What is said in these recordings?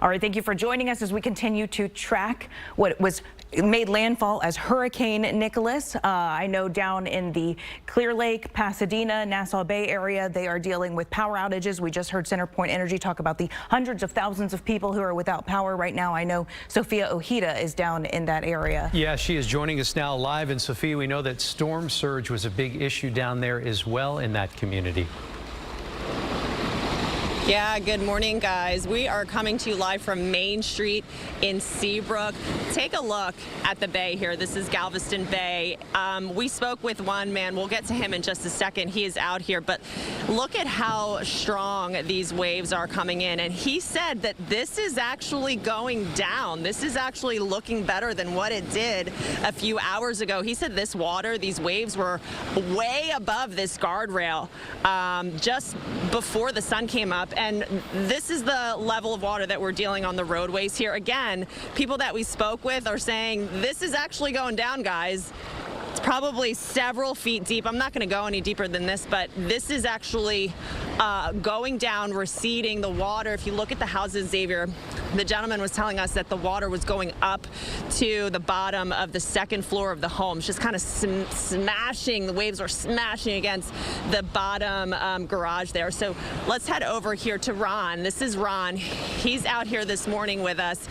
All right, thank you for joining us as we continue to track what was made landfall as Hurricane Nicholas. I know down in the Clear Lake, Pasadena, Nassau Bay area, they are dealing with power outages. We just heard CenterPoint Energy talk about the hundreds of thousands of people who are without power right now. I know Sophia Ojeda is down in that area. Yeah, she is joining us now live. And Sophia, we know that storm surge was a big issue down there as well in that community. Yeah, good morning, guys. We are coming to you live from Main Street in Seabrook. Take a look at the bay here. This is Galveston Bay. We spoke with one man. We'll get to him in just a second. He is out here, but look at how strong these waves are coming in. And he said that this is actually going down. This is actually looking better than what it did a few hours ago. He said this water, these waves were way above this guardrail just before the sun came up. And this is the level of water that we're dealing on the roadways here. Again, people that we spoke with are saying this is actually going down, guys. It's probably several feet deep. I'm not going to go any deeper than this, but this is actually going down, receding. The water, if you look at the houses, Xavier, the gentleman was telling us that the water was going up to the bottom of the second floor of the homes, just kind of smashing. The waves are smashing against the bottom garage there. So let's head over here to Ron. This is Ron. He's out here this morning with us.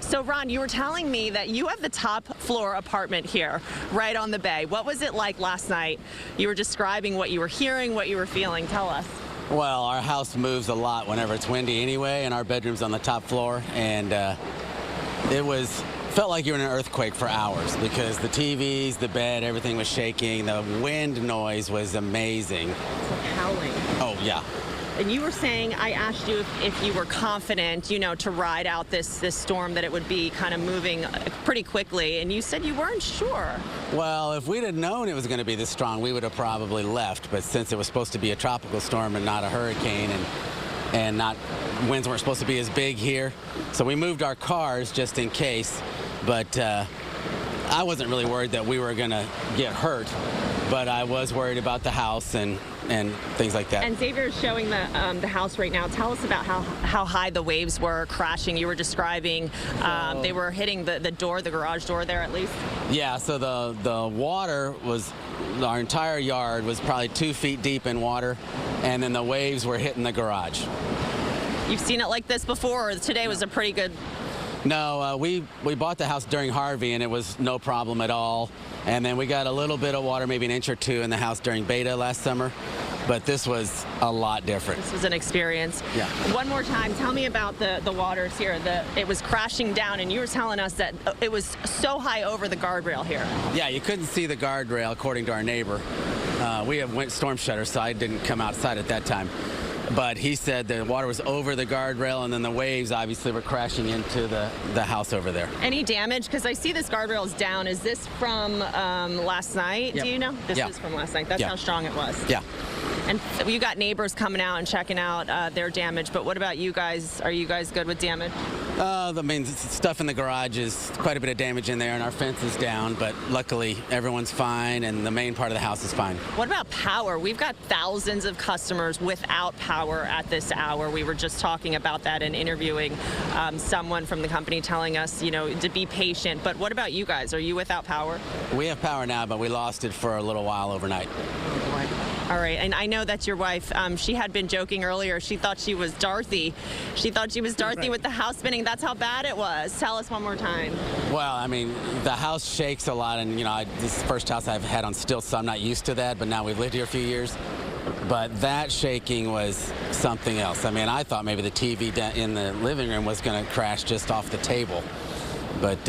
So Ron, you were telling me that you have the top floor apartment here, right on the bay. What was it like last night? You were describing what you were hearing, what you were feeling. Tell us. Well, our house moves a lot whenever it's windy anyway, and our bedroom's on the top floor, and felt like you were in an earthquake for hours because the TVs, the bed, everything was shaking. The wind noise was amazing. It's like howling. Oh, yeah. And you were saying, I asked you if you were confident, you know, to ride out this storm, that it would be kind of moving pretty quickly, and you said you weren't sure. Well, if we'd have known it was going to be this strong, we would have probably left. But since it was supposed to be a tropical storm and not a hurricane, and winds weren't supposed to be as big here, so we moved our cars just in case. But I wasn't really worried that we were going to get hurt, but I was worried about the house and things like that. And Xavier is showing the house right now. Tell us about how high the waves were crashing. You were describing they were hitting the door, the garage door there at least. Yeah, so the water was, our entire yard was probably 2 feet deep in water, and then the waves were hitting the garage. You've seen it like this before, or today was a pretty good... No, we bought the house during Harvey, and it was no problem at all. And then we got a little bit of water, maybe an inch or two in the house during Beta last summer. But this was a lot different. This was an experience. Yeah. One more time, tell me about the waters here. It was crashing down, and you were telling us that it was so high over the guardrail here. Yeah, you couldn't see the guardrail, according to our neighbor. We have storm shutters, so I didn't come outside at that time. But he said the water was over the guardrail, and then the waves obviously were crashing into the house over there. Any damage? Because I see this guardrail is down. Is this from last night? Yep. Do you know? This is from last night. That's how strong it was. Yeah. And you got neighbors coming out and checking out their damage. But what about you guys? Are you guys good with damage? I mean, stuff in the garage is quite a bit of damage in there, and our fence is down. But luckily, everyone's fine, and the main part of the house is fine. What about power? We've got thousands of customers without power at this hour. We were just talking about that and interviewing someone from the company telling us, you know, to be patient. But what about you guys? Are you without power? We have power now, but we lost it for a little while overnight. All right, and I know that's your wife. She had been joking earlier. She thought she was Dorothy. She thought she was Dorothy with the house spinning. That's how bad it was. Tell us one more time. Well, I mean, the house shakes a lot, and, you know, this is the first house I've had on stilts, so I'm not used to that, but now we've lived here a few years. But that shaking was something else. I mean, I thought maybe the TV in the living room was going to crash just off the table. But,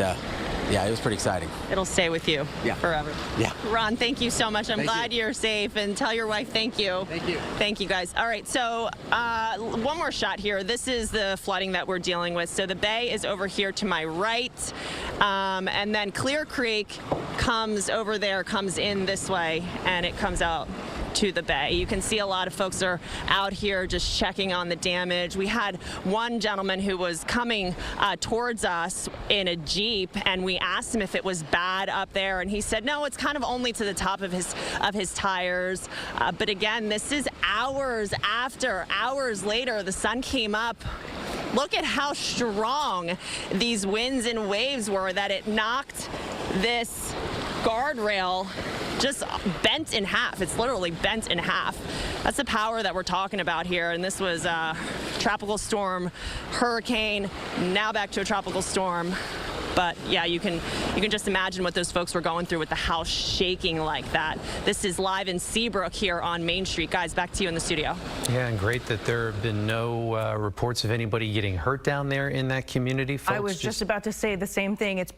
yeah, it was pretty exciting. It'll stay with you forever. Yeah. Ron, thank you so much. I'm glad you're safe, and tell your wife thank you. Thank you. Thank you, guys. All right, so one more shot here. This is the flooding that we're dealing with. So the bay is over here to my right, and then Clear Creek comes over there, comes in this way, and it comes out to the bay. You can see a lot of folks are out here just checking on the damage. We had one gentleman who was coming towards us in a Jeep, and we asked him if it was bad up there, and he said no, it's kind of only to the top of his tires. But again, this is hours after, hours later, the sun came up Look at how strong these winds and waves were that it knocked this guardrail just bent in half. It's literally bent in half. That's the power that we're talking about here. And this was a tropical storm, hurricane, now back to a tropical storm. But yeah, you can just imagine what those folks were going through with the house shaking like that. This is live in Seabrook here on Main Street. Guys, back to you in the studio. Yeah, and great that there have been no reports of anybody getting hurt down there in that community. Folks, I was just about to say the same thing. It's